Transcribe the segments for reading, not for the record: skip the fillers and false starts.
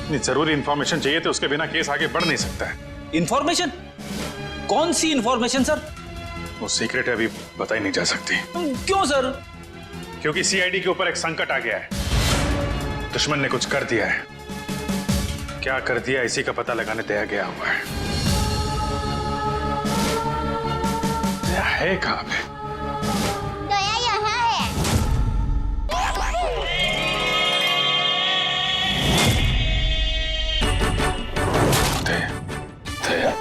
इतनी जरूरी इंफॉर्मेशन चाहिए तो उसके बिना केस आगे बढ़ नहीं सकता है। इंफॉर्मेशन? कौन सी इंफॉर्मेशन सर? वो सीक्रेट है, अभी बताई नहीं जा सकती। क्यों सर? क्योंकि सीआईडी के ऊपर एक संकट आ गया है। दुश्मन ने कुछ कर दिया है। क्या कर दिया इसी का पता लगाने दया गया हुआ है। दया है कहाँ पे? दया यहाँ है। दया, दया।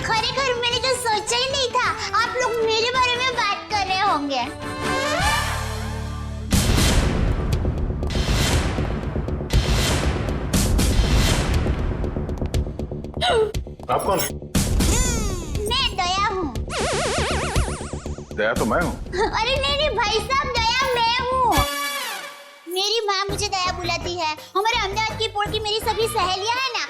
खरेखर मैंने तो सोचा ही नहीं था आप लोग मेरे बारे में बात कर रहे होंगे। आप कौन? मैं दया हूँ। दया तो मैं हूँ। अरे नहीं भाई साहब, दया मैं हूँ। मेरी माँ मुझे दया बुलाती है। हमारे अहमदाबाद की पोड़ की मेरी सभी सहेलियां हैं ना,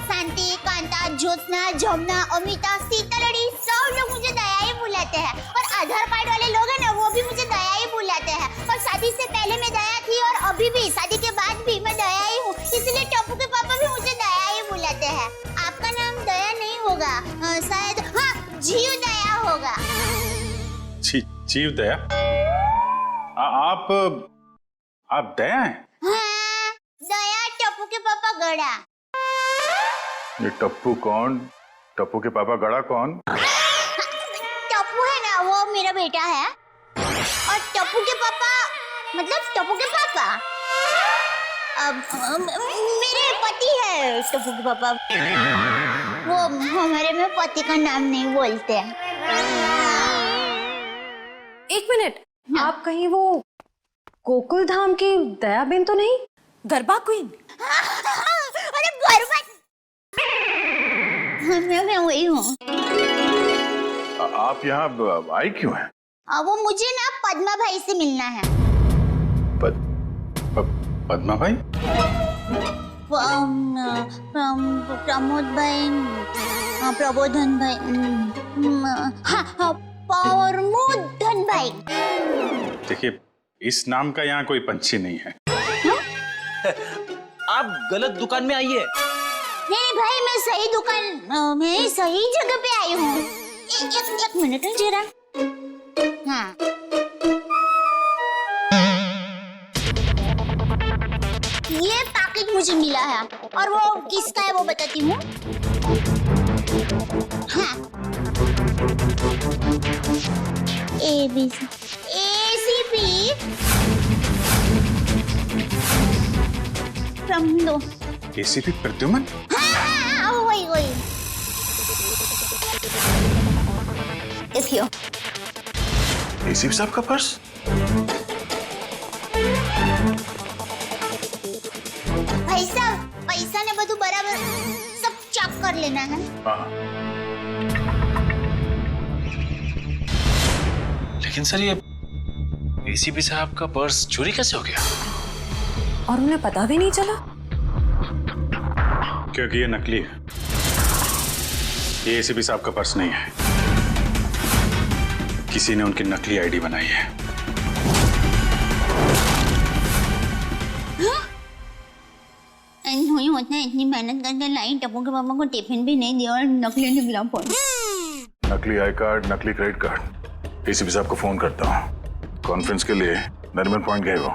शांति, कांता, ज्योत्सना, जमुना, अमिता, सीतालड़ी, सब लोग मुझे दया ही बुलाते हैं। और आधार कार्ड वाले लोग हैं ना, वो भी मुझे दया ही बुलाते हैं। और शादी से पहले मैं दया थी और अभी भी, शादी के बाद भी मैं दया ही हूँ। इसलिए टप्पू के पापा भी मुझे दया ही बुलाते हैं। आपका नाम दया नहीं होगा, शायद हाँ जीव दया होगा। जीव दया? आप दया हैं? हाँ, दया टप्पू के पापा गड़ा। ये टप्पू कौन? टप्पू के पापा गड़ा कौन? टप्पू है ना, वो मेरा बेटा है। और टप्पू के पापा मतलब टप्पू के पापा मेरे पति है। टप्पू के पापा वो हमारे में पति का नाम नहीं बोलते हैं। एक मिनट, आप कहीं वो गोकुल धाम की दयाबेन तो नहीं? गरबा क्वीन? अरे गरबा, मैं वही हूँ। आप यहाँ आई क्यों हैं? वो मुझे ना पद्मा भाई से मिलना है। पद्मा भाई? प्रमोद भाई, प्रबोधन भाई, हाँ प्रमोदन भाई। देखिए, इस नाम का यहाँ कोई पंछी नहीं है। आप गलत दुकान में आइए। नहीं भाई, मैं सही दुकान, मैं सही जगह पे आई हूँ। एक मिनट जरा। हाँ, ये पैकेट मुझे मिला है और वो किसका है वो बताती हूँ। हाँ, ACP प्रमोद। ACP प्रद्युमन? हाँ, वही। देखियो। ACP साहब का पर्स? भाई साहब, पैसा ने બધું बराबर सब चेक कर लेना है। हाँ। लेकिन सर, ये ACP साहब का पर्स चोरी कैसे हो गया? और उन्हें पता भी नहीं चला? क्योंकि ये नकली है। ये ACP साहब का पर्स नहीं है। किसी ने उनकी नकली आईडी बनाई है। होता है, इतनी मेहनत करके लाई, टप्पू के पापा को टिफिन भी नहीं दिया और नकली निकला फोन। नकली आई कार्ड, नकली क्रेडिट कार्ड। ACP साहब को फोन करता हूँ। कॉन्फ्रेंस के लिए नरीमन पॉइंट गए वो।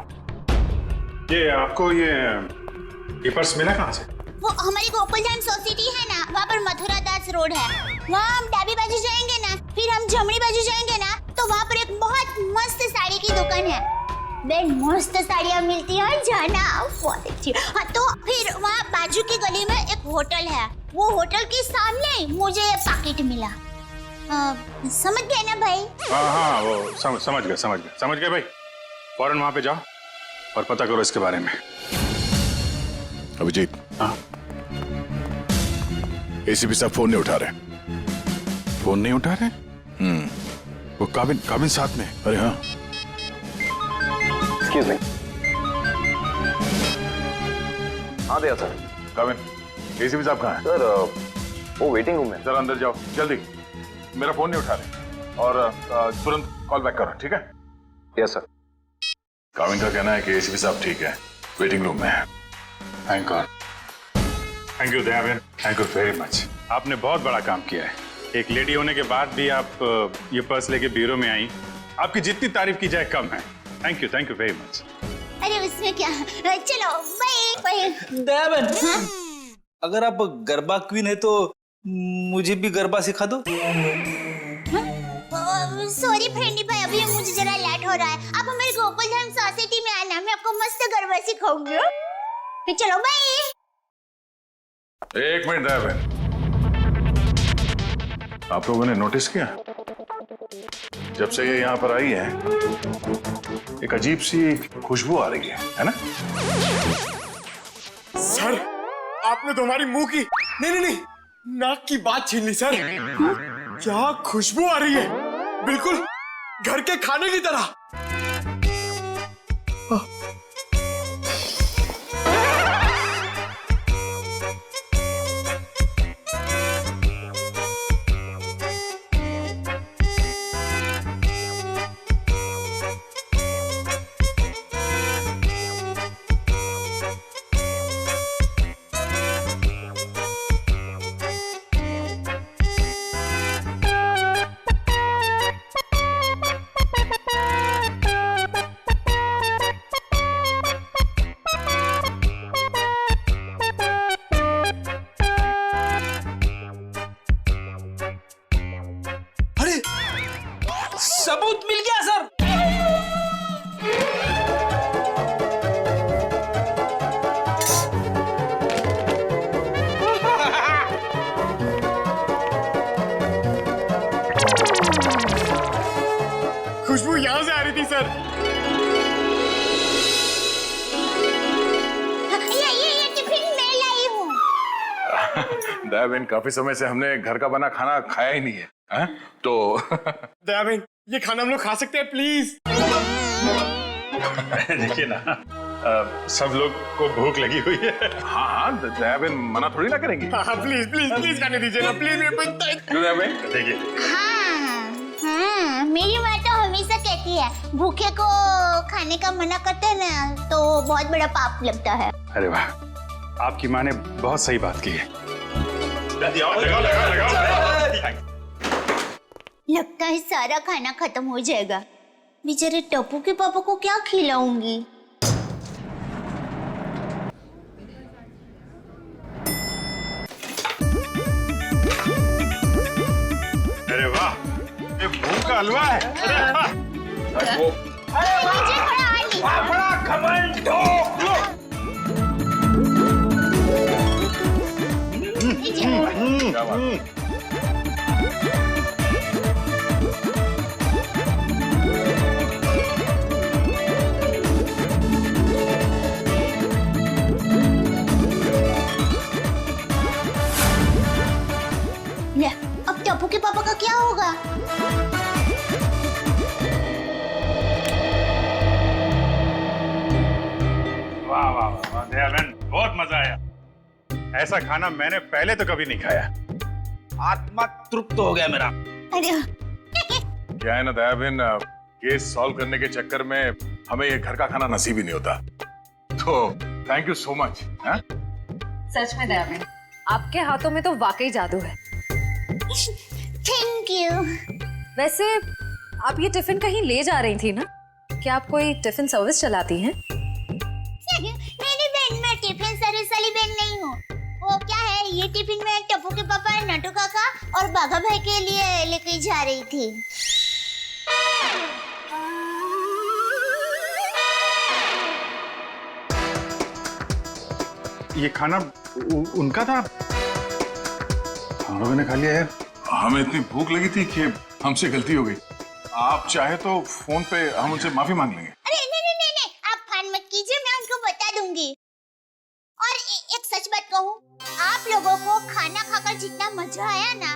ये आपको ये पर्स मिला कहाँ से? वो हमारी गोकुलधाम सोसाइटी है ना, वहाँ पर मथुरा दास रोड है। वहाँ हम डाबी बाजू जाएंगे ना, फिर हम जमनी बाजू जाएंगे ना, तो वहाँ पर एक बहुत मस्त साड़ी की दुकान है। बेन मस्त साड़ियाँ मिलती हैं, जाना बहुत अच्छी। हाँ, तो फिर वहाँ बाजू की गली में एक होटल है। वो होटल के सामने मुझे ये पैकेट मिला। समझ गए ना भाई? हाँ, वो समझ गए भाई। फौरन वहाँ पे जाओ और पता करो इसके बारे में। अभिजीत। हाँ। ACP साहब फोन नहीं उठा रहे। फोन नहीं उठा रहे? वो काबिन साथ में। अरे हाँ। Excuse me. हाँ दया सर। काबिन। ACP साहब कहाँ हैं? सर वो वेटिंग रूम में। जरा अंदर जाओ जल्दी। मेरा फोन नहीं उठा रहे। और तुरंत कॉल बैक करो, ठीक है? Yes sir. काविन का कहना है कि एसीपी साहब ठीक है, वेटिंग रूम में है। Thank God. Thank you Dayaben, thank you very much. आपने बहुत बड़ा काम किया है। एक लेडी होने के बाद भी आप ये पर्स लेके ब्यूरो में आई। आपकी जितनी तारीफ की जाए कम है। Thank you very much. अरे उसमें क्या, चलो बाय। दयाबेन, अगर आप गरबा क्वीन है तो मुझे भी गरबा सिखा दो। सॉरी फ्रेंडी भाई, अभी मुझे जरा लेट हो रहा है। आप हमारे गोकुल धाम सोसाइटी में आना, मैं आपको मस्त गरबा सिखाऊंगी। तो चलो बाय। एक मिनट दयाबेन, आप लोगों ने नोटिस किया जब से ये यहाँ पर आई है एक अजीब सी खुशबू आ रही है ना? सर आपने तो हमारी मुंह की नहीं नाक की बात छीन ली सर। क्या खुशबू आ रही है, बिल्कुल घर के खाने की तरह। सबूत मिल गया सर। खुशबू यहां से आ रही थी सर। ये टिफिन मैं लाई हूँ। दयाबेन, काफी समय से हमने घर का बना खाना खाया ही नहीं है, हैं? तो दयाबेन ये खाना हम लोग खा सकते हैं प्लीज? देखिए ना, सब लोग को भूख लगी हुई है। हाँ, दयाबेन मना थोड़ी ना करेंगी। हाँ प्लीज खाने दीजिए ना प्लीज। क्यों दयाबेन? देखिए हाँ, मेरी माँ तो हमेशा कहती है भूखे को खाने का मना करते हैं ना तो बहुत बड़ा पाप लगता है। अरे वाह, आपकी माँ ने बहुत सही बात की है। लगता है सारा खाना खत्म हो जाएगा। बेचारे टप्पू के पापा को क्या खिलाऊंगी? अरे वाह, ये मूंग का हलवा है। मुझे थोड़ा और लीजिए। बड़ा घमंड क्या बात है? ले, अब टप्पू के पापा का क्या होगा? वाह वाह वाह दयाबेन, बहुत मजा आया। ऐसा खाना मैंने पहले तो कभी नहीं खाया। आत्मा तृप्त हो गया मेरा। अरे क्या है ना दयाबेन, केस सॉल्व करने के चक्कर में हमें ये घर का खाना नसीब ही नहीं होता। तो थैंक यू सो मच। सच में दयाबेन, आपके हाथों में तो वाकई जादू है। Thank you. वैसे आप ये टिफिन कहीं ले जा रही थी ना? क्या आप कोई टिफिन सर्विस चलाती हैं? मेरी बहन, मैं टिफिन सर्विस वाली बहन नहीं हूँ। वो क्या है, ये टिफिन मैं टप्पू के पापा, नटू काका और बाघा भाई के लिए लेके जा रही थी। ये खाना उनका था? हम लोगों ने खा लिया है। हमें इतनी भूख लगी थी कि हमसे गलती हो गई। आप चाहे तो फोन पे हम उनसे माफी मांग लेंगे। अरे नहीं, आप फान मत कीजिए, मैं उनको बता दूंगी। और एक सच बात कहूँ, आप लोगों को खाना खाकर जितना मजा आया ना,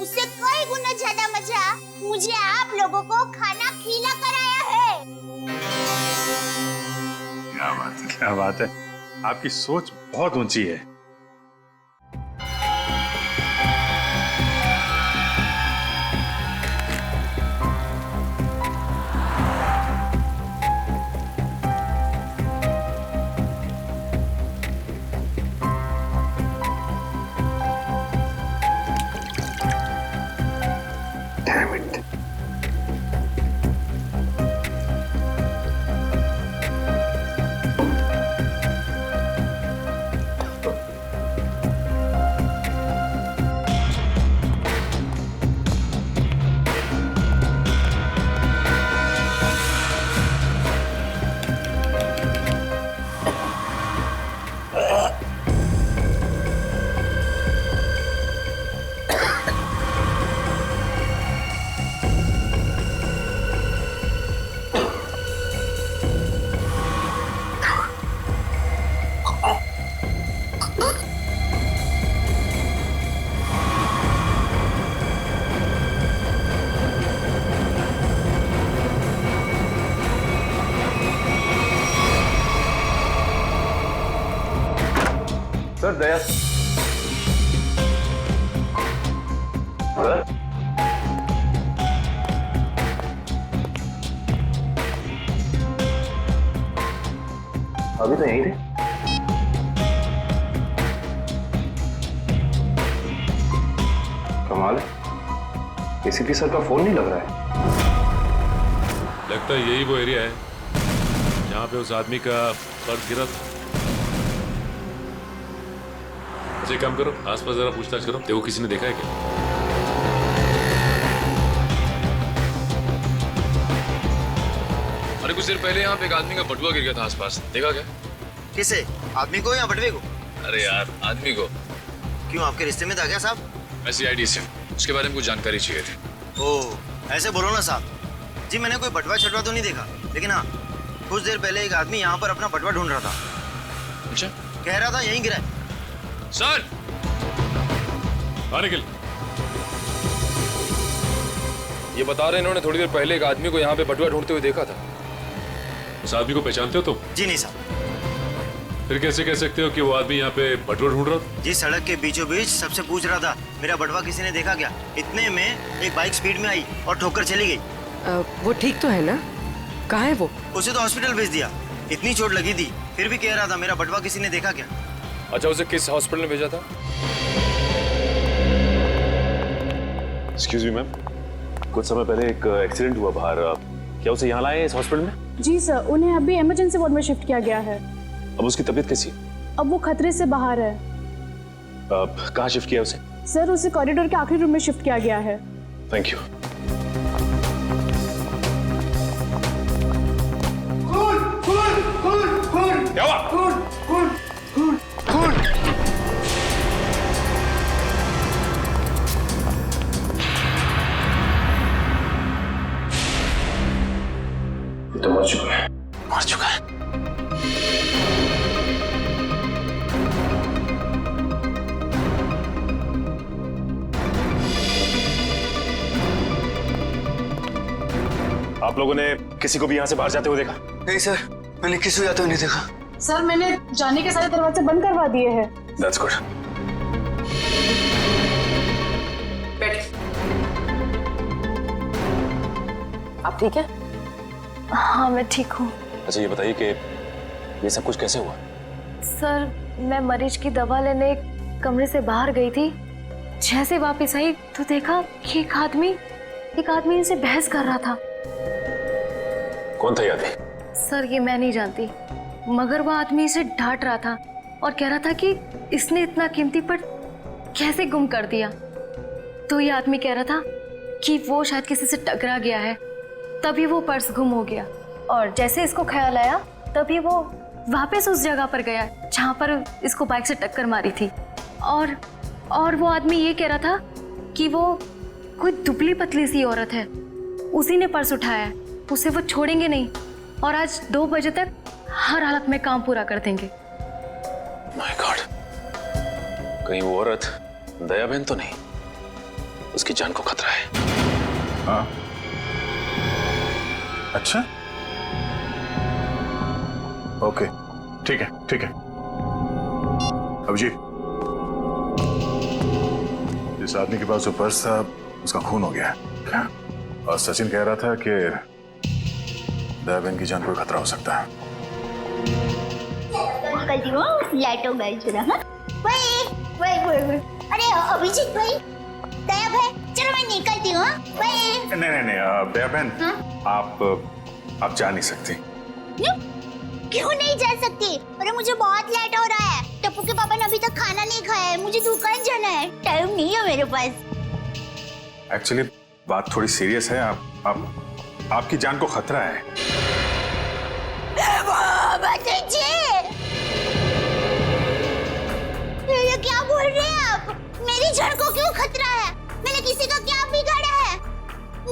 उससे कई गुना ज्यादा मजा मुझे आप लोगों को खाना खिला कर आया है। क्या बात है, क्या बात है। आपकी सोच बहुत ऊंची है। सर दया सर अभी तो यहीं थे। कमाल है, एसीपी सर का फोन नहीं लग रहा है। लगता है यही वो एरिया है जहां पे उस आदमी का पर्स गिरा था। अच्छा, एक काम करो, आसपास जरा पूछताछ करो, देखो किसी ने देखा है क्या। अरे कुछ देर पहले यहाँ पे एक आदमी का बटुआ गिर गया था आसपास, देखा क्या? किसे? आदमी को या बटवे को? अरे यार, आदमी को। क्यों, आपके रिश्ते में था क्या साहब? मैं CID से हूँ, उसके बारे में कुछ जानकारी चाहिए थी। ओह, ऐसे बोलो ना साहब। जी मैंने कोई बटवा छटवा तो नहीं देखा, लेकिन हाँ कुछ देर पहले एक आदमी यहाँ पर अपना बटवा ढूंढ रहा था। अच्छा, कह रहा था यहीं गिरा है। सर निखिल, ये बता रहे इन्होंने थोड़ी देर पहले एक आदमी को यहाँ पे बटुआ ढूंढते हुए देखा था। उस आदमी को पहचानते हो तुम? जी नहीं साहब। फिर कैसे कह सकते हो कि वो आदमी यहाँ पे बटुआ ढूंढ रहा था? जी सड़क के बीचों बीच सबसे पूछ रहा था मेरा बटवा किसी ने देखा क्या। इतने में एक बाइक स्पीड में आई और ठोकर चली गई। वो ठीक तो है ना? कहाँ है वो? उसे तो हॉस्पिटल भेज दिया, इतनी चोट लगी थी, फिर भी कह रहा था मेरा बटवा किसी ने देखा क्या। अच्छा, उसे किस हॉस्पिटल में भेजा था? एक्सक्यूज मी मैम, कुछ समय पहले एक एक्सीडेंट हुआ बाहर, क्या उसे यहाँ लाए हैं इस हॉस्पिटल में? जी सर, उन्हें अभी इमरजेंसी वार्ड में शिफ्ट किया गया है। अब उसकी तबीयत कैसी है? अब वो खतरे से बाहर है। कहाँ शिफ्ट किया उसे? सर, उसे कॉरिडोर के आखिरी रूम में शिफ्ट किया गया है। Thank you. क्या हुआ? तो मर चुका है। मर चुका है। आप लोगों ने किसी को भी यहाँ से बाहर जाते हुए देखा? नहीं सर, मैंने किसी को जाते हुए नहीं देखा। सर, मैंने जाने के सारे दरवाजे बंद करवा दिए हैं। That's good. आप ठीक है? हाँ मैं ठीक हूँ। अच्छा ये बताइए कि ये सब कुछ कैसे हुआ? सर, मैं मरीज की दवा लेने कमरे से बाहर गई थी। जैसे वापस आई तो देखा कि एक आदमी इनसे बहस कर रहा था। कौन था ये आदमी? सर ये मैं नहीं जानती, मगर वह आदमी इसे डांट रहा था और कह रहा था कि इसने इतना कीमती पर्स कैसे गुम कर दिया। तो ये आदमी कह रहा था कि वो शायद किसी से टकरा गया है, तभी वो पर्स गुम हो गया। और जैसे इसको ख्याल आया तभी वो वापस उस जगह पर गया जहाँ पर इसको बाइक से टक्कर मारी थी। और वो आदमी ये कह रहा था कि वो कोई दुबली पतली सी औरत है, उसी ने पर्स उठाया है, उसे वो छोड़ेंगे नहीं और आज 2 बजे तक हर हालत में काम पूरा कर देंगे। माय गॉड, कहीं वो औरत दया बहन तो नहीं? उसकी जान को खतरा है। हाँ, अच्छा, ओके, ठीक है ठीक है। अभिजीत, जिस आदमी के पास जो पर्स था उसका खून हो गया है क्या? और सचिन कह रहा था कि दया बहन की जान को खतरा हो सकता है। निकलती हूँ, लेट हो गई जरा। हाँ? वही। अरे अभिजीत भाई, दया भाई, चलो मैं निकलती हूँ। वही। नहीं, दया बहन, हाँ? आप जा नहीं सकती। क्यों नहीं जा सकती? अरे मुझे बहुत लेट हो रहा है। टप्पू के पापा ने अभी तक खाना नहीं खाया है, मुझे दुकान जाना है, टाइम नहीं है मेरे पास। एक्चुअली बात थोड़ी सीरियस है। आपकी जान को खतरा है। ये क्या बोल रहे हैं आप? मेरी जान को क्यों खतरा है? मैंने किसी का क्या बिगाड़ा है?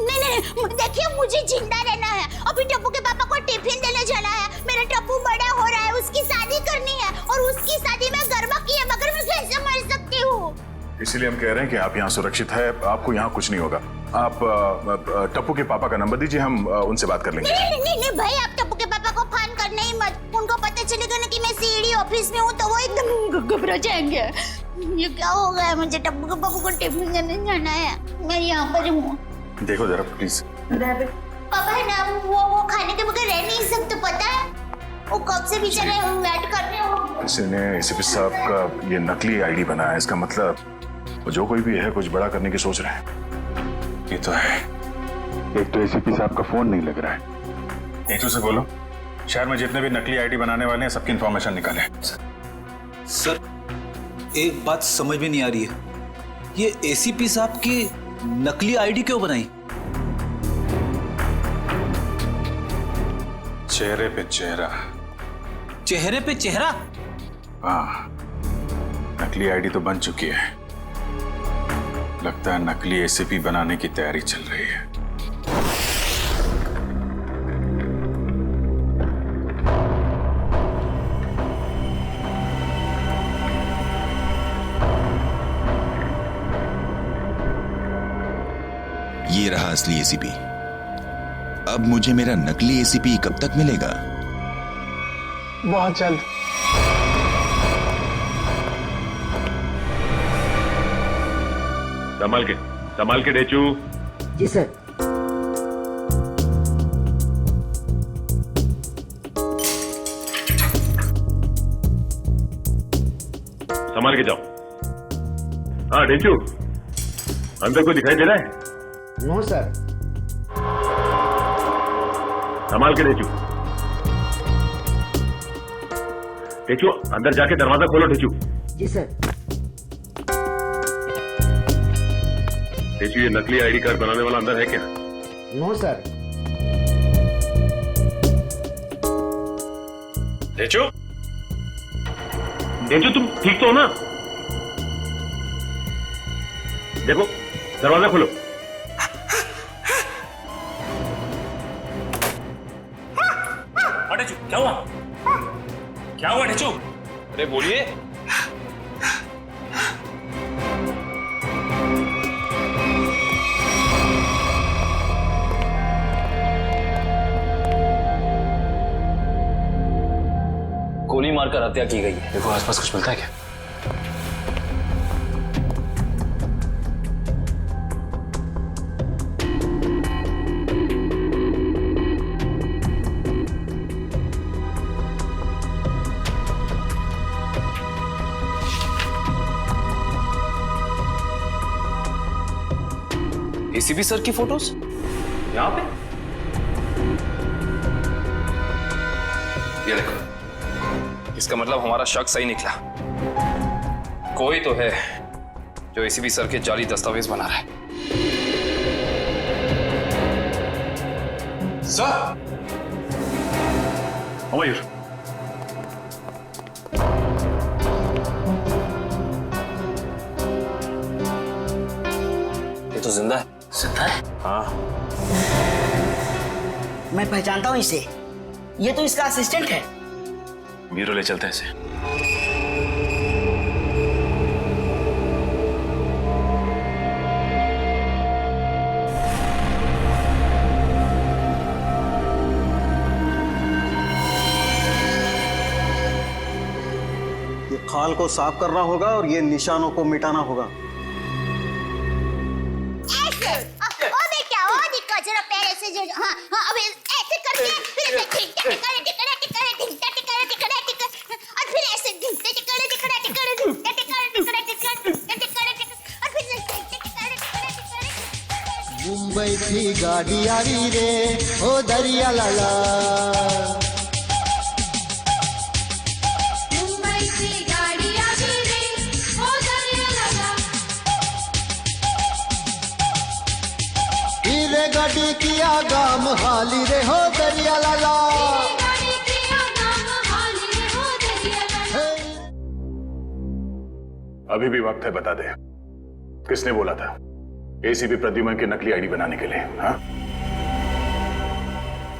नहीं, देखिए मुझे जिंदा रहना है। अभी टप्पू के पापा को टिफिन देने जाना है। मेरा टप्पू बड़ा हो रहा है, उसकी शादी करनी है और उसकी शादी में गरबा की है, मगर मैं कैसे मर सकती हूँ? इसीलिए हम कह रहे हैं कि आप यहाँ सुरक्षित है, आपको यहाँ कुछ नहीं होगा। आप टप्पू के पापा का नंबर दीजिए, हम उनसे बात कर लेंगे। नहीं भाई, आप टप्पू के पापा को फोन करना ही मत। उनको पता चलेगा ना कि मैं सीडी ऑफिस में हूँ तो वो एकदम घबरा जाएंगे। ये क्या हो गया, मुझे टप्पू के पापा को टिफिन करने जाना है, मैं यहाँ पर हूँ। देखो जरा प्लीज। पापा है ना, वो खाने के बगैर रह नहीं सकते, पता है? वो कब से बेचारे वेट कर रहे हो। इसने एसीपी साहब का ये नकली आईडी बनाया है, इसका मतलब जो कोई भी है कुछ बड़ा करने की सोच रहे हैं। ये तो है। एक तो एसीपी साहब का फोन नहीं लग रहा है। एक से बोलो, शहर में जितने भी नकली आईडी बनाने वाले हैं सबकी इंफॉर्मेशन निकाले। सर एक बात समझ में नहीं आ रही है, ये एसीपी साहब की नकली आईडी क्यों बनाई? चेहरे पे चेहरा। चेहरे पे चेहरा? हाँ, नकली आईडी तो बन चुकी है। लगता है नकली एसीपी बनाने की तैयारी चल रही है। ये रहा असली एसीपी। अब मुझे मेरा नकली एसीपी कब तक मिलेगा? बहुत जल्द। संभाल के डेचू। जी सर। संभाल के जाओ। हाँ डेचू, अंदर कोई दिखाई दे रहा है? No sir. संभाल के डेचू। डेचू अंदर जाके दरवाजा खोलो डेचू। जी सर। डेचू, ये नकली आईडी कार्ड बनाने वाला अंदर है क्या? No sir. डेचू, डेचू तुम ठीक तो हो ना? देखो दरवाजा खोलो। क्या हुआ? क्या हुआ डेचू? अरे बोलिए। गोली मारकर हत्या की गई है। देखो आसपास कुछ मिलता है क्या? एसीपी सर की फोटोज यहाँ पे? ये देखो, इसका मतलब हमारा शक सही निकला। कोई तो है जो एसीपी सर के जाली दस्तावेज बना रहा है। सर, मयूर, ये तो जिंदा है। जिंदा है? हाँ। मैं पहचानता हूँ इसे, ये तो इसका असिस्टेंट है। ब्यूरो ले चलते हैं इसे। ये खाल को साफ करना होगा और ये निशानों को मिटाना होगा। हाँ, अब ऐसे करके फिर और फिर ऐसे मुंबई की गाड़ी आ रही रे, ओ दरिया लाला। मुंबई की गाड़ी आ रही रे, ओ दरिया लाला। हीरे गाड़ी की आगाम हाली रे, हो दरिया लाला। अभी भी वक्त है, बता दे किसने बोला था एसीपी प्रद्युमन की नकली आईडी बनाने के लिए? हाँ,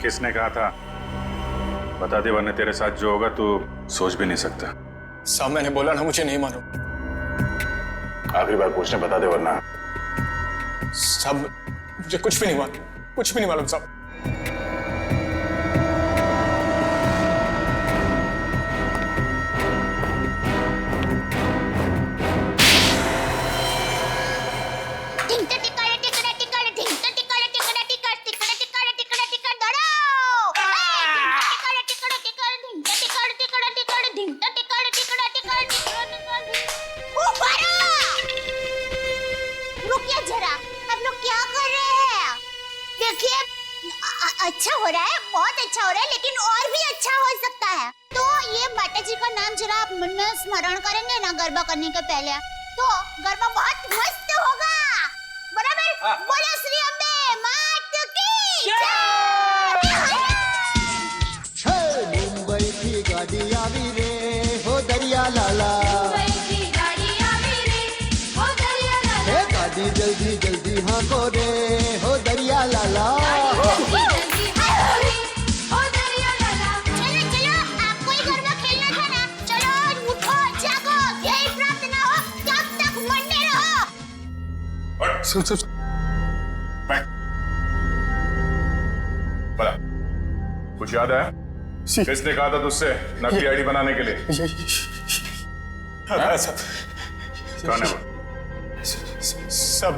किसने कहा था? बता दे, वरना तेरे साथ जो होगा तू सोच भी नहीं सकता। साहब मैंने बोला ना, मुझे नहीं मालूम। आखिरी बार पूछने बता दे वरना। साहब मुझे कुछ भी नहीं मालूम, कुछ भी नहीं मालूम साहब। अच्छा हो रहा है, बहुत अच्छा हो रहा है, लेकिन और भी अच्छा हो सकता है। तो ये माता जी का नाम जरा आप मन में स्मरण करेंगे ना गरबा करने के पहले, तो गरबा बहुत मस्त होगा। बराबर? बोलो श्री अम्बे मात की जय। मुंबई की गाड़ी आवी रे हो दरिया लाला, हे गाड़ी जल्दी जल्दी हाँ को रे हो दरिया लाला। बोला कुछ याद है? किसने कहा था तुझसे नकली आईडी बनाने के लिए? सब कौन है वो? सब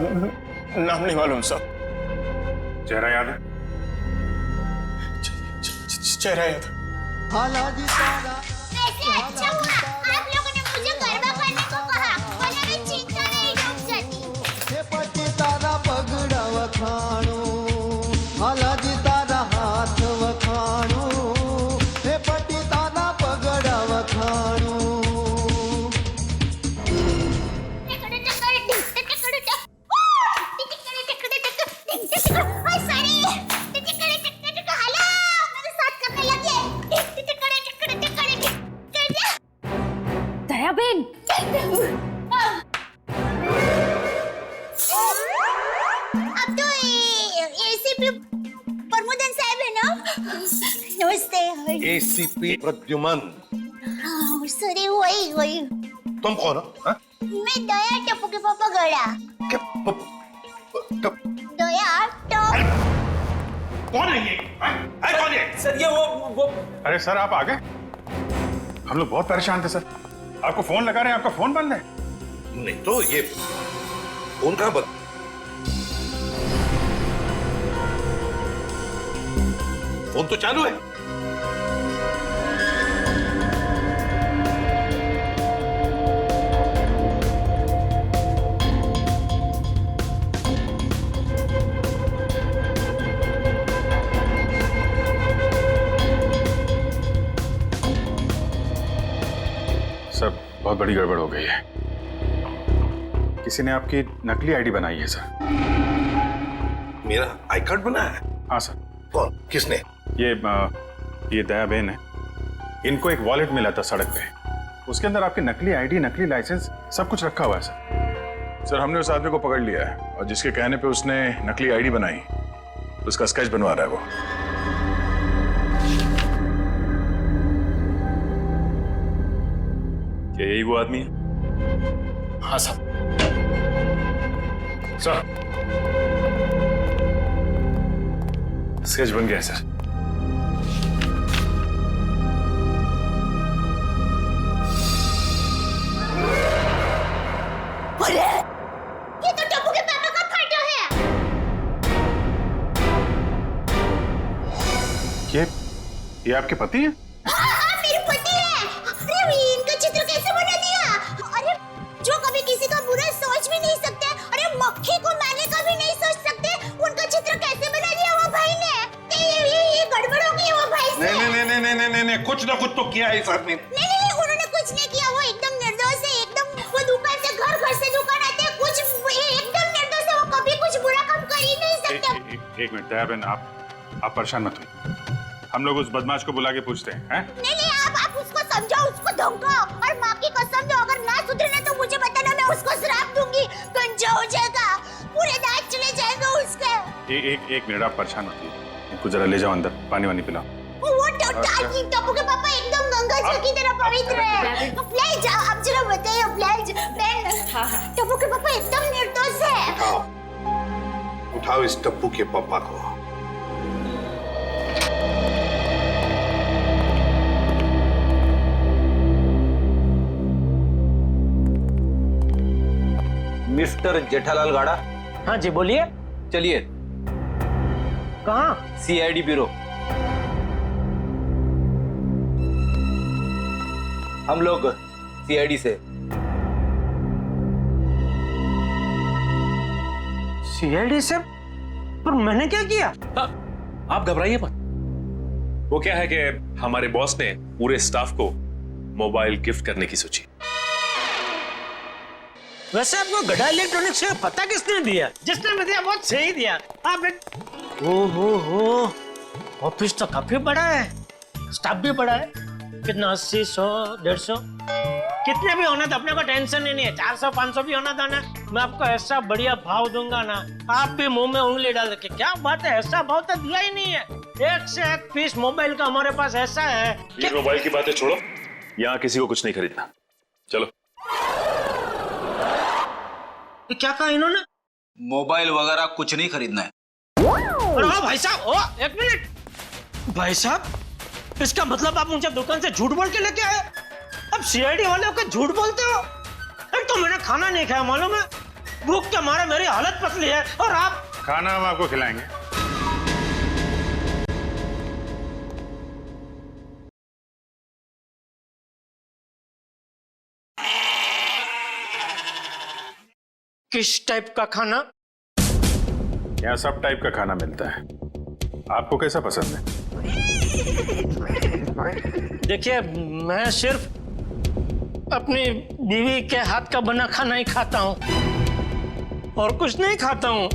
नाम नहीं मालूम साहब। चेहरा याद है? चेहरा याद। ऐसे अच्छा हुआ आप लोगों ने मुझे गरबा करने को कहा, वरना मैं चिंता में ही डूब जाती। पटी तारा पगड़ा वखाणो, हालाजी तारा हाथ वखाणो, हे पटी तारा पगड़ा वखाणो। दयाबेन, अब तो एसीपी प्रमोदन साहब है ना? नमस्ते। एसीपी प्रद्युमन। सॉरी, वही तुम कौन हो? हाँ? मैं दया टप्पू के पापा गड़ा। दया टप। कौन है ये? कौन है? सर ये वो अरे सर आप आ गए? हम लोग बहुत परेशान थे सर, आपको फोन लगा रहे हैं, आपका फोन बंद है। नहीं तो ये फोन कहाँ बंद? फोन तो चालू है। सर बहुत बड़ी गड़बड़ हो गई है, किसी ने आपकी नकली आईडी बनाई है सर। मेरा आई कार्ड बना है? हाँ सर। कौन? किसने? ये दया बहन है, इनको एक वॉलेट मिला था सड़क पे, उसके अंदर आपकी नकली आईडी, नकली लाइसेंस सब कुछ रखा हुआ है सर। सर हमने उस आदमी को पकड़ लिया है और जिसके कहने पे उसने नकली आईडी बनाई उसका स्केच बनवा रहा है वो। क्या यही वो आदमी है? हाँ साहब। सर स्केच बन गया है सर। अरे ये तो टप्पू के पापा का फोटो है। ये आपके पति हैं? हाँ, मेरे पति है। अरे इनका चित्र कैसे बना दिया? अरे जो कभी किसी का बुरा सोच भी नहीं सकते, अरे मक्खी को मारने का भी नहीं सोच सकते, उनका चित्र कैसे बना दिया वो भाई ने? ये गड़बड़ हो गई वो भाई से। नहीं, कुछ ना कुछ तो किया है इस आदमी ने। नहीं, उन्होंने कुछ नहीं किया, वो एकदम निर्दोष है, एकदम। वो दुकान से घर से दुकान आते हैं, कुछ एकदम निर्दोष है, वो कभी कुछ बुरा काम कर ही नहीं सकते। एक मिनट दया बहन, आप परेशान मत होइए, हम लोग उस बदमाश को बुला के पूछते हैं। नहीं, आप उसको समझाओ, उसको धमकाओ, और माँ की कसम दो, अगर ना सुधरे तो मुझे बताना, मैं उसको श्राप दूंगी, गंजा हो जाएगा, पूरे दांत चले जाएंगे उसके। एक मिनट आप परेशान मत होइए, इनको जरा ले जाओ अंदर, पानी वानी पिलाओ। वो दादी टप्पू के पापा एकदम गंगा जल की तरह पवित्र है। प्लीज आप जरा बताइए प्लीज। बहन टप्पू के पापा एकदम निर्दोष है। उठाओ इस टप्पू के पापा को। मिस्टर जेठालाल गाड़ा। हाँ जी बोलिए। चलिए। कहाँ? CID bureau. हम लोग सीआईडी से। सीआईडी से? पर मैंने क्या किया? आप घबराइए मत। वो क्या है कि हमारे बॉस ने पूरे स्टाफ को मोबाइल गिफ्ट करने की सोची। वैसे आपको गड़ा इलेक्ट्रॉनिक्स का पता किसने दिया? जिसने भी दिया बहुत सही दिया। आप हो ऑफिस तो काफी बड़ा है, स्टाफ भी बड़ा है। कितना 80, 100, 150 कितने भी होना तो अपने को टेंशन ही नहीं है। 400, 500 भी होना था ना, मैं आपको ऐसा बढ़िया भाव दूंगा ना, आप भी मुंह में उंगली डाल के। क्या बात है, ऐसा भाव तो दिया ही नहीं है। एक से एक पीस मोबाइल का हमारे पास ऐसा है। ये मोबाइल की बातें छोड़ो, यहाँ किसी को कुछ नहीं खरीदना। चलो। क्या कहा इन्होंने? मोबाइल वगैरह कुछ नहीं खरीदना है। अरे भाई साहब, एक मिनट। भाई साहब, इसका मतलब आप मुझे दुकान से झूठ बोल के लेके आए? अब सीआईडी वाले होकर झूठ बोलते हो? एक तो मैंने खाना नहीं खाया, मालूम है? भूख के मारे मेरी हालत पतली है, और आप? खाना हम आपको खिलाएंगे। किस टाइप का खाना? यहाँ सब टाइप का खाना मिलता है, आपको कैसा पसंद है? देखिए, मैं सिर्फ अपनी बीवी के हाथ का बना खाना ही खाता हूँ, और कुछ नहीं खाता हूँ।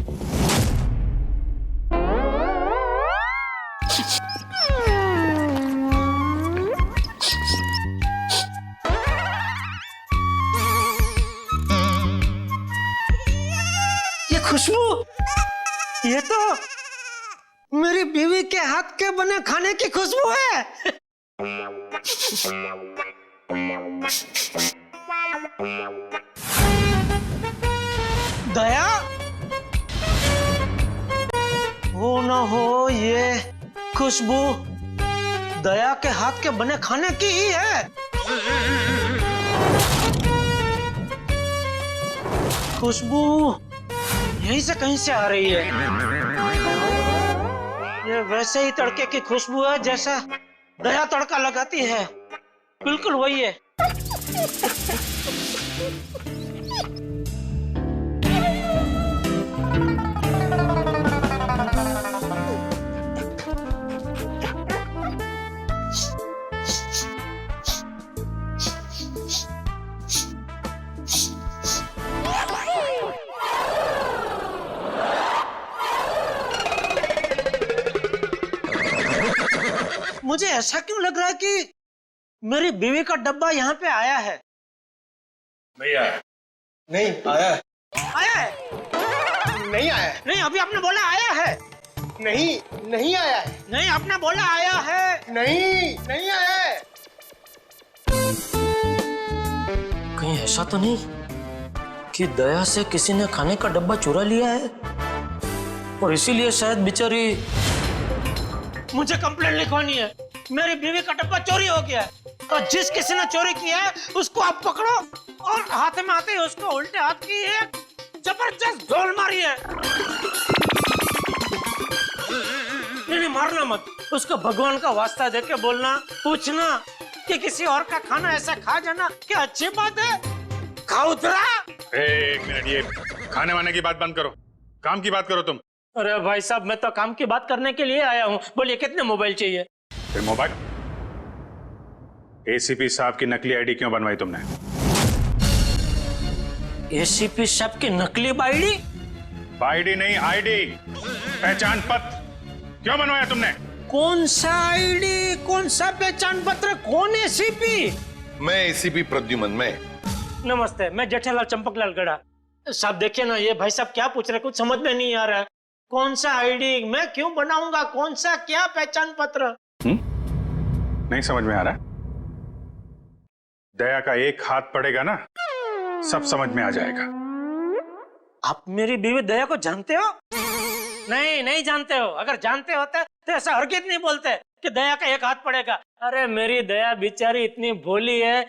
ये खुशबू, ये तो मेरी बीवी के हाथ के बने खाने की खुशबू है। दया, हो ना हो ये खुशबू दया के हाथ के बने खाने की ही है। खुशबू यहीं से कहीं से आ रही है। ये वैसे ही तड़के की खुशबू है जैसा दया तड़का लगाती है, बिल्कुल वही है। मुझे ऐसा क्यों लग रहा है कि मेरी बीवी का डब्बा यहाँ पे आया है? नहीं आया। नहीं आया है। आया है? नहीं आया है। नहीं, अभी आपने बोला आया है। नहीं, नहीं आया है। नहीं, आपने बोला आया है। नहीं, नहीं आया है। कहीं ऐसा तो नहीं कि दया से किसी ने खाने का डब्बा चुरा लिया है, और इसीलिए शायद बेचारी मुझे कंप्लेंट लिखवानी है। मेरी बीवी का डब्बा चोरी हो गया है, और जिस किसी ने चोरी किया है उसको आप पकड़ो, और हाथ में आते ही उसको उल्टे हाथ की एक जबरदस्त ढोल मारी है। नहीं, मारना मत, उसको भगवान का वास्ता देके बोलना, पूछना कि किसी और का खाना ऐसा खा जाना क्या अच्छी बात है? खाउतरा। एक मिनट, ये खाने वाने की बात बंद करो, काम की बात करो तुम। अरे भाई साहब, मैं तो काम की बात करने के लिए आया हूँ। बोलिए, कितने मोबाइल चाहिए? फिर मोबाइल? एसीपी साहब की नकली आईडी क्यों बनवाई तुमने? एसीपी साहब की नकली आईडी? आईडी नहीं, आईडी, पहचान पत्र क्यों बनवाया तुमने? कौन सा आईडी, कौन सा पहचान पत्र, कौन एसीपी? मैं एसीपी प्रद्युमन। मैं नमस्ते, मैं जेठालाल चंपकलाल गड़ा। साहब देखिए ना, ये भाई साहब क्या पूछ रहे, कुछ समझ में नहीं आ रहा है। कौन सा आईडी मैं क्यों बनाऊंगा, कौन सा क्या पहचान पत्र? नहीं समझ में आ रहा? दया का एक हाथ पड़ेगा ना, सब समझ में आ जाएगा। आप मेरी बीवी दया को जानते हो? नहीं, नहीं जानते हो। अगर जानते होते तो ऐसा हरगिज़ नहीं बोलते कि दया का एक हाथ पड़ेगा। अरे मेरी दया बेचारी इतनी भोली है,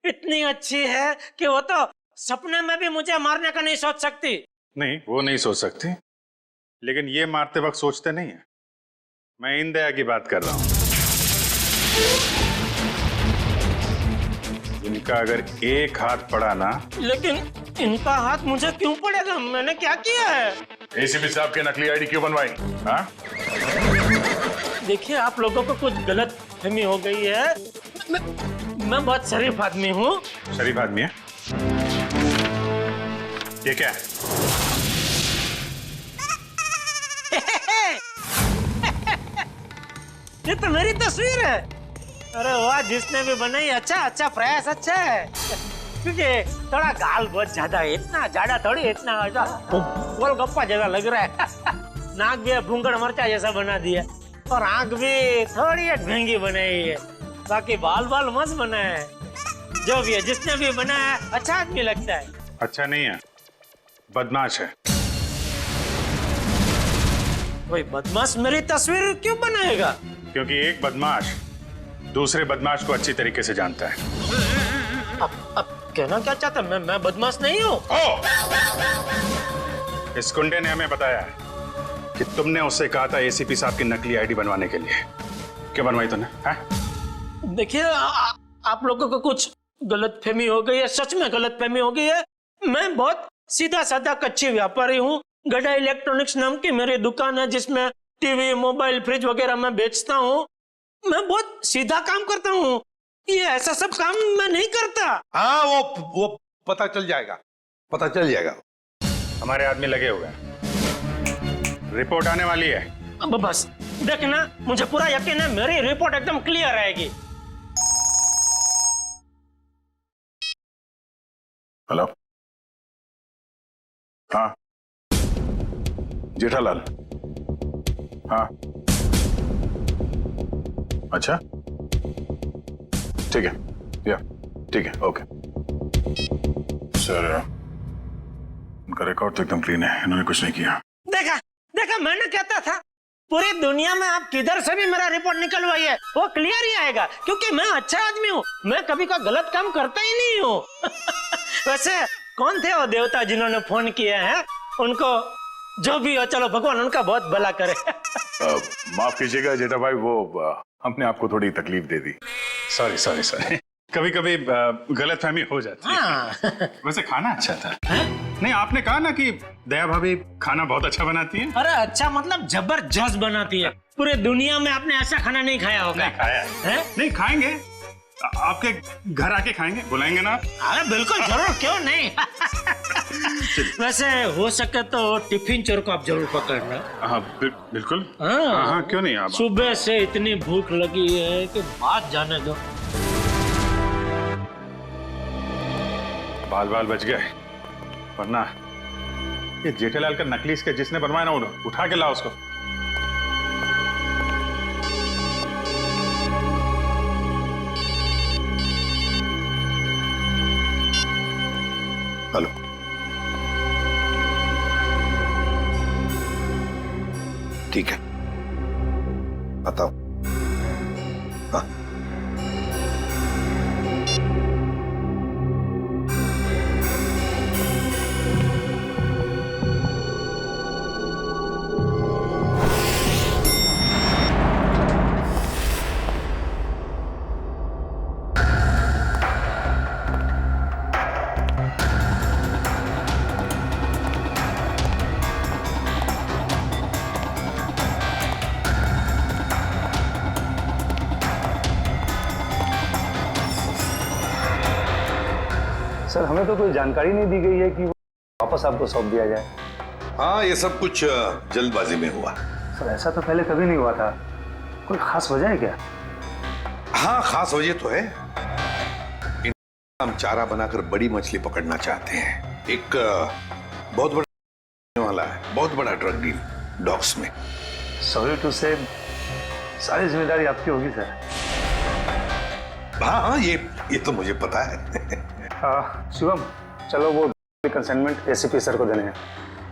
इतनी अच्छी है कि वो तो सपने में भी मुझे मारने का नहीं सोच सकती। नहीं, वो नहीं सोच सकती, लेकिन ये मारते वक्त सोचते नहीं है। मैं इन दया की बात कर रहा हूं। इनका अगर एक हाथ पड़ा ना। लेकिन इनका हाथ मुझे क्यों पड़ेगा? मैंने क्या किया है? एसीपी साहब के नकली आईडी क्यों बनवाई? हाँ? देखिए, आप लोगों को कुछ गलत फहमी हो गई है। मैं बहुत शरीफ आदमी हूँ। शरीफ आदमी है? ये क्या है? ये तो मेरी तस्वीर है। अरे वाह, जिसने भी बनाई अच्छा प्रयास अच्छा है। क्योंकि थोड़ा गाल बहुत ज्यादा है, इतना ज्यादा थोड़ी, इतना गोलगप्पा जैसा लग रहा है। नाक भी भूंगड़ मरचा जैसा बना दिया और आंख भी थोड़ी ढंगी बनाई है। बाकी बाल मस्त बना है। जो भी है, जिसने भी बनाया अच्छा आदमी लगता है। अच्छा नहीं है, बदमाश है। कोई बदमाश मेरी तस्वीर क्यों बनाएगा? क्योंकि एक बदमाश दूसरे बदमाश को अच्छी तरीके से जानता है। अब कहना क्या चाहता? मैं बदमाश नहीं हूँ। इस गुंडे ने हमें बताया है कि तुमने उससे कहा था एसीपी साहब की नकली आईडी बनवाने के लिए। क्यों बनवाई तूने? देखिए, आप लोगों को कुछ गलतफहमी हो गई है, सच में गलतफहमी हो गई है। मैं बहुत सीधा साधा कच्ची व्यापारी हूँ। गड़ा इलेक्ट्रॉनिक्स नाम की मेरी दुकान है, जिसमें टीवी, मोबाइल, फ्रिज वगैरह मैं बेचता हूँ। मैं बहुत सीधा काम करता हूँ। ये ऐसा सब काम मैं नहीं करता। हाँ, वो पता चल जाएगा, पता चल जाएगा। हमारे आदमी लगे हुए हैं, रिपोर्ट आने वाली है। अब बस देखना, मुझे पूरा यकीन है मेरी रिपोर्ट एकदम क्लियर आएगी। हेलो, हाँ जेठालाल, हाँ अच्छा ठीक है, या ठीक है, ओके सर। उनका रिकॉर्ड तो एकदम क्लीन है, इन्होंने कुछ नहीं किया। देखा मैंने कहता था, पूरी दुनिया में आप किधर से भी मेरा रिपोर्ट निकलवाइए वो क्लियर ही आएगा, क्योंकि मैं अच्छा आदमी हूँ। मैं कभी कोई गलत काम करता ही नहीं हूँ। वैसे कौन थे वो देवता जिन्होंने फोन किया है? उनको जो भी हो, चलो भगवान उनका बहुत भला करे। माफ कीजिएगा जेठा भाई, वो हमने आपको थोड़ी तकलीफ दे दी। सॉरी। कभी कभी गलतफहमी हो जाती है। वैसे खाना अच्छा था। नहीं, आपने कहा ना कि दया भाभी खाना बहुत अच्छा बनाती है। अरे अच्छा मतलब जबरदस्त बनाती है। पूरे दुनिया में आपने ऐसा खाना नहीं खाया होगा। नहीं खाया है? नहीं खाएंगे, आपके घर आके खाएंगे, बुलाएंगे ना? अरे बिल्कुल जरूर, क्यों नहीं। वैसे हो सके तो टिफिन चोर को आप जरूर पकड़ना। हाँ बिल्कुल। हाँ क्यों नहीं। आप सुबह से इतनी भूख लगी है कि बात जाने दो। बाल बच गए, वरना ये जेठालाल का नकली इसके जिसने बनवाया ना, उठा के लाओ उसको। हेलो, ठीक है, बताओ। हाँ सर, हमें तो कोई जानकारी नहीं दी गई है कि वापस आपको सौंप दिया जाए। हाँ, ये सब कुछ जल्दबाजी में हुआ। सर, ऐसा तो पहले कभी नहीं हुआ था। कोई खास वजह है क्या? हाँ, खास वजह तो है। हम चारा बनाकर बड़ी मछली पकड़ना चाहते हैं। एक बहुत बड़ा वाला है, बहुत बड़ा ड्रग डील डॉग्स में। सॉरी टू से, सारी जिम्मेदारी आपकी होगी सर। हाँ हाँ, ये तो मुझे पता है। शिवम, चलो वो कंसाइनमेंट एसीपी सर को देने हैं।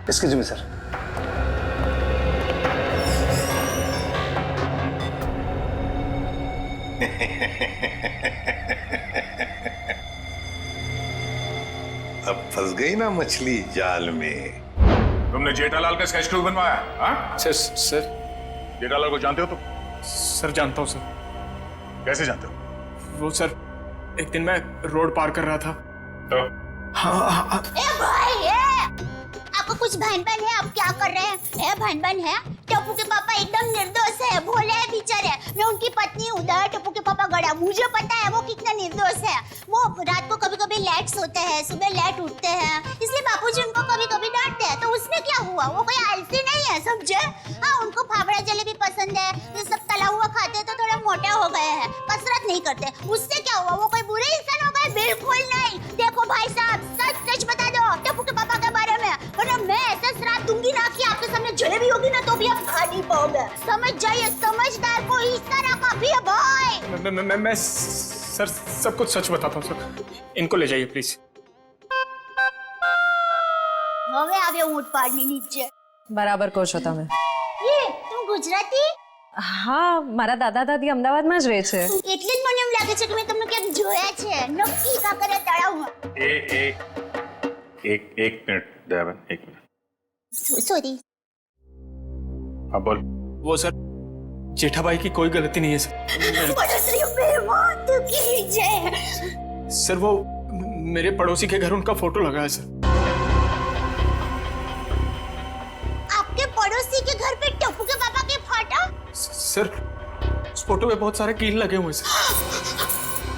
Excuse me sir. अब फंस गई ना मछली जाल में। तुमने जेठालाल का स्केच क्यों बनवाया? हाँ? सर जेठालाल को जानते हो तुम? सर जानता हूँ सर। कैसे जानते हो? वो सर, एक दिन मैं रोड पार कर रहा था तो हाँ। ए भाई आपको कुछ भान-भान है? आप क्या कर रहे हैं? भान-भान है? टप्पू के पापा एकदम निर्दोष है, भोले है बेचारे। मैं उनकी पत्नी हूँ, टप्पू के पापा गड़ा। मुझे पता है वो कितना निर्दोष है। वो रात को कभी-कभी लेट सोते हैं, सुबह लेट उठते हैं, इसलिए बापूजी उनको कभी-कभी डांटते हैं। तो उसमें क्या हुआ? वो कोई आलसी नहीं है, समझे? हाँ, उनको फाफड़ा जलेबी पसंद है, ये सब तला हुआ खाते हैं तो थोड़ा मोटे हो गए हैं, कसरत नहीं करते। उससे क्या हुआ? वो कोई बुरे इंसान हो गए? बिल्कुल नहीं। देखो भाई साहब, सच बता दो टप्पू के पापा के बारे में, वरना मैं ऐसा श्राप दूंगी ना कि आपके सामने जलेबी होगी ना तो भी आप खा नहीं पाओगे। समझ जाइए, समझदार को इस तरह का भी है भाई। मैं सर सब कुछ सच बताता हूँ सर। इनको ले जाइए प्लीज। હવે આવ્યો ઊંટ પાડની નીચે। બરાબર કહો છો તમે। ये तुम गुजराती? હા, મારા દાદા દાદી અમદાવાદમાં જ રહે છે। એટલે જ મને એમ લાગે છે કે મેં તમને ક્યાંક જોયા છે। નક્કી કાંકરિયા તળાવમાં। एक मिनट दयाबेन, एक मिनट। सॉरी। हाँ बोल। वो सर, जेठाबाई की कोई गलती नहीं है सर। सर वो मेरे पड़ोसी के घर उनका फोटो लगा है सर। आपके पड़ोसी के घर पे टप्पू के पापा के फोटो? सर उस फोटो में बहुत सारे कील लगे हुए सर।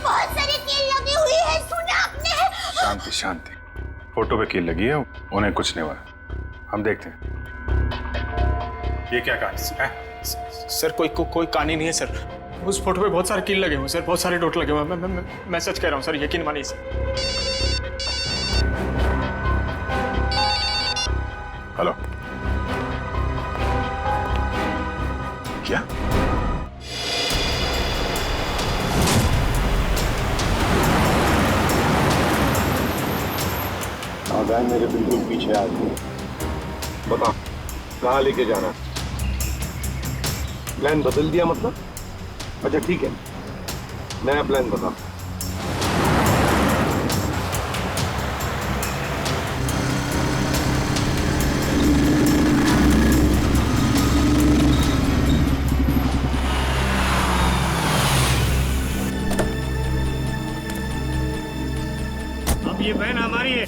बहुत सारी कील लगी हुई है, सुना आपने? शांति शांति। फोटो पे कील लगी है, उन्हें कुछ नहीं हुआ। हम देखते हैं ये क्या कहानी है। सर कोई कहानी नहीं है सर। उस फोटो पे बहुत सारे कील लगे हुए सर, बहुत सारे डॉट लगे हुए। मैं सच कह रहा हूँ सर, यकीन मानिए सर। हेलो, क्या? आदान मेरे बिल्कुल पीछे आ गए। बता कहाँ लेके जाना? प्लान बदल दिया मतलब? अच्छा ठीक है, नया प्लान बता। अब ये बहन हमारी है।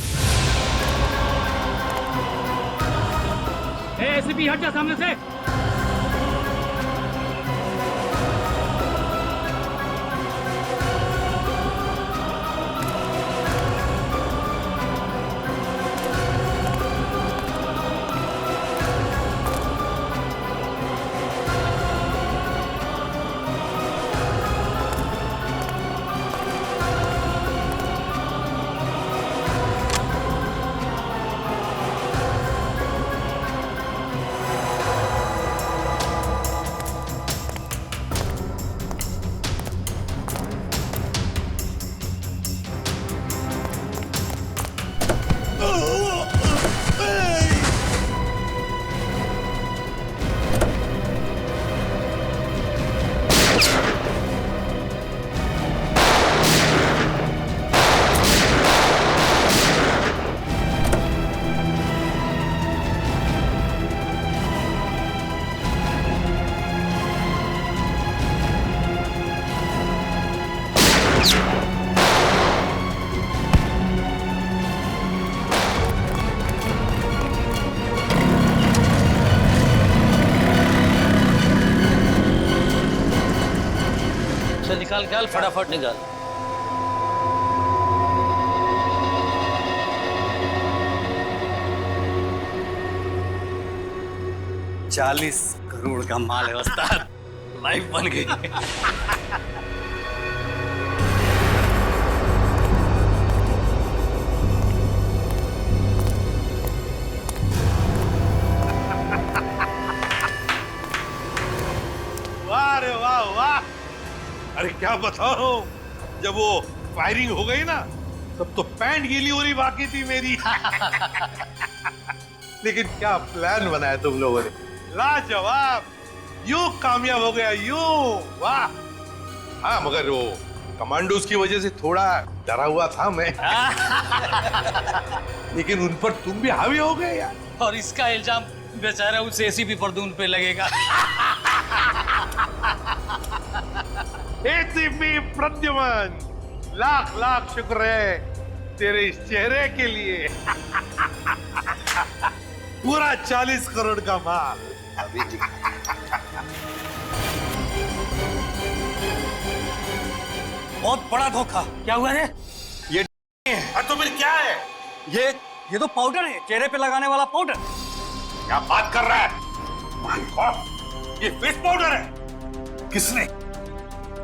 एसीपी हट जा सामने से। निकाल फटाफट निकाल। $40 करोड़ का माल है उस्ताद। लाइफ बन गई। वाह रे वाह वाह। अरे क्या बताओ, जब वो फायरिंग हो गई ना तब तो पैंट गीली हो रही बाकी थी मेरी। लेकिन क्या प्लान बनाया तुम लोगों ने, लाजवाब, यूं कामयाब हो गया यूं, वाह। हाँ मगर वो कमांडोज की वजह से थोड़ा डरा हुआ था मैं। लेकिन उन पर तुम भी हावी हो गए यार। और इसका इल्जाम बेचारा उस एसीपी प्रद्युम्न पे लगेगा। एसीपी प्रद्युम्न, लाख लाख शुक्र है तेरे इस चेहरे के लिए। पूरा 40 करोड़ का माल। बहुत बड़ा धोखा। क्या हुआ है? ये तो फिर क्या है? ये तो पाउडर है, चेहरे पे लगाने वाला पाउडर। क्या बात कर रहा है? माय गॉड, ये फेस पाउडर है।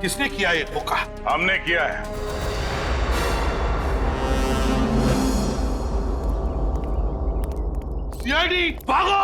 किसने किया ये धोखा? हमने किया है। सीआईडी भागो!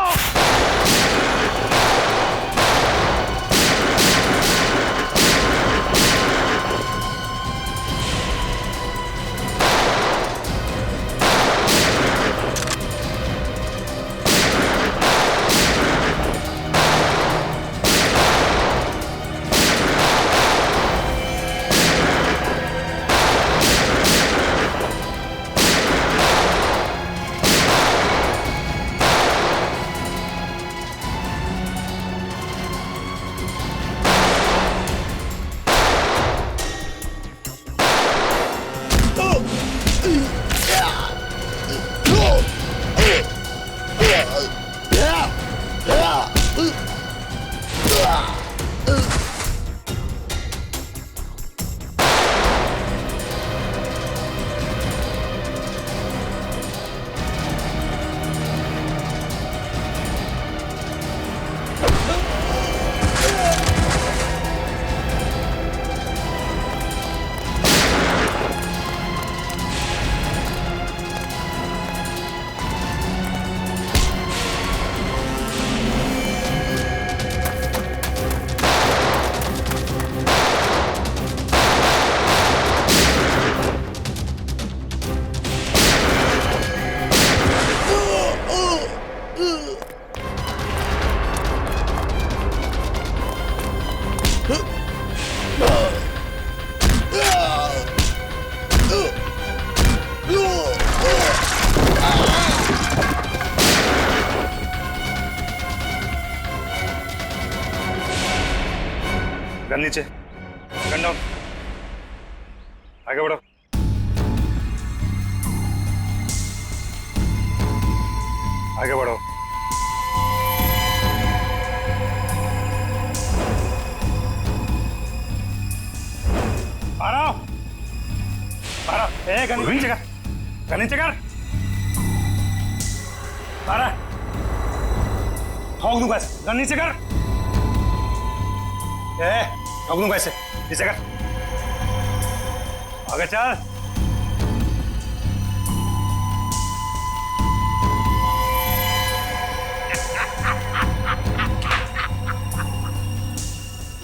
गन नीचे, गन डाउन, आगे बढ़ो। आगे बढ़ो। ए गन नीचे कर, गन नीचे कर। ठोक दूंगा ऐसे, गन नीचे कर। ठोक दूंगा ऐसे, नीचे कर। आगे चल।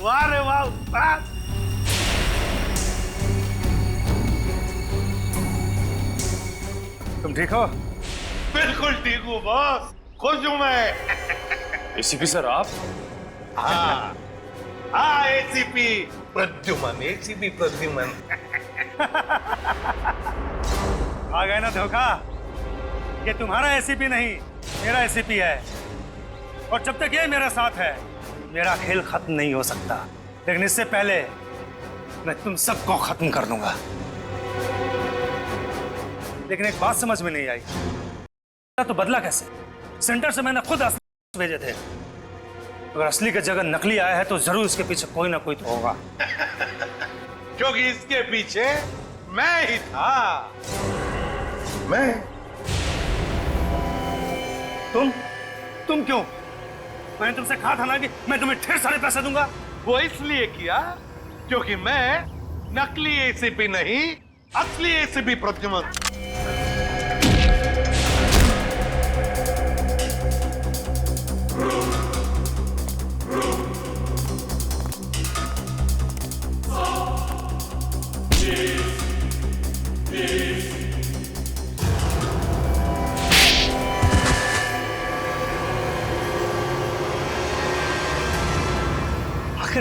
वाह रे वाह उस्ताद। तुम ठीक हो? बिल्कुल ठीक हूँ बॉस, खुश हूँ मैं। एसीपी सर आप? हाँ हाँ, एसीपी प्रद्युम्न, एसीपी प्रद्युम्न। आ गए ना धोखा। ये तुम्हारा एसीपी नहीं, मेरा एसीपी है। और जब तक ये मेरे साथ है, मेरा खेल खत्म नहीं हो सकता। लेकिन इससे पहले मैं तुम सबको खत्म कर दूंगा। लेकिन एक बात समझ में नहीं आई, तो बदला कैसे? सेंटर से मैंने खुद असली भेजे थे। अगर असली की जगह नकली आया है तो जरूर इसके पीछे कोई ना कोई तो होगा। क्योंकि इसके पीछे मैं ही था। मैं? तुम क्यों? मैंने तुमसे कहा था ना कि मैं तुम्हें ढेर सारे पैसे दूंगा। वो इसलिए किया क्योंकि मैं नकली एसीपी नहीं, असली एसीपी प्रद्युम्न।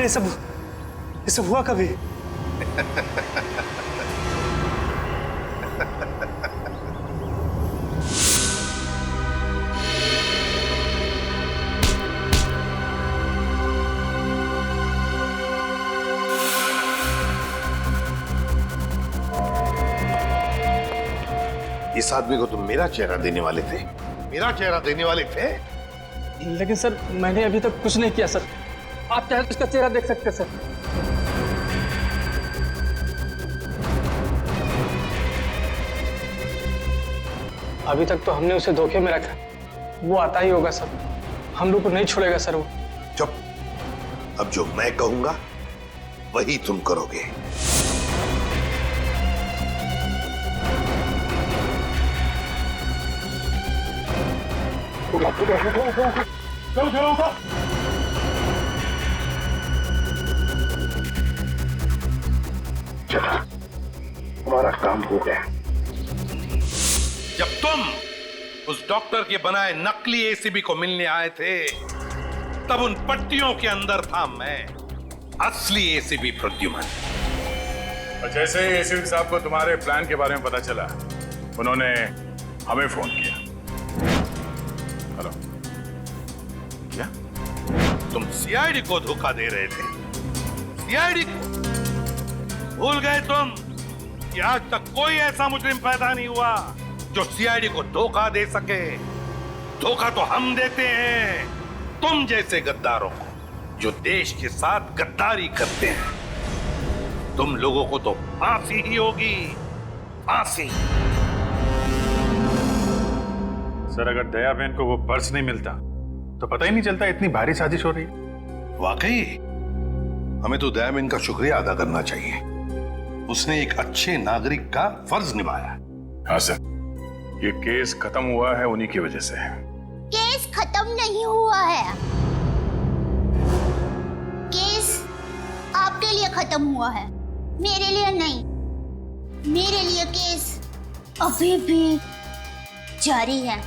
आखिर ये सब हुआ कभी? इस आदमी को तुम मेरा चेहरा देने वाले थे, मेरा चेहरा देने वाले थे। लेकिन सर मैंने अभी तक कुछ नहीं किया सर। आप चाहे तो इसका चेहरा देख सकते सर। अभी तक तो हमने उसे धोखे में रखा, वो आता ही होगा सर। हम लोग को नहीं छोड़ेगा सर वो। चुप। अब जो मैं कहूंगा वही तुम करोगे। चला, हमारा काम हो गया। जब तुम उस डॉक्टर के बनाए नकली एसीबी को मिलने आए थे, तब उन पट्टियों के अंदर था मैं, असली एसीबी प्रद्युमन। और जैसे ही एसीपी साहब को तुम्हारे प्लान के बारे में पता चला, उन्होंने हमें फोन किया। हेलो, क्या तुम सीआईडी को धोखा दे रहे थे? सीआईडी को भूल गए तुम कि आज तक कोई ऐसा मुजरिम पैदा नहीं हुआ जो सीआईडी को धोखा दे सके। धोखा तो हम देते हैं तुम जैसे गद्दारों को, जो देश के साथ गद्दारी करते हैं। तुम लोगों को तो फांसी ही होगी, फांसी। सर, अगर दया बहन को वो पर्स नहीं मिलता तो पता ही नहीं चलता इतनी भारी साजिश हो रही है। वाकई हमें तो दया बहन का शुक्रिया अदा करना चाहिए। उसने एक अच्छे नागरिक का फर्ज निभाया। हाँ सर, ये केस खत्म हुआ है उन्हीं की वजह से। केस खत्म नहीं हुआ है, केस आपके लिए खत्म हुआ है, मेरे लिए नहीं। मेरे लिए केस अभी भी जारी है।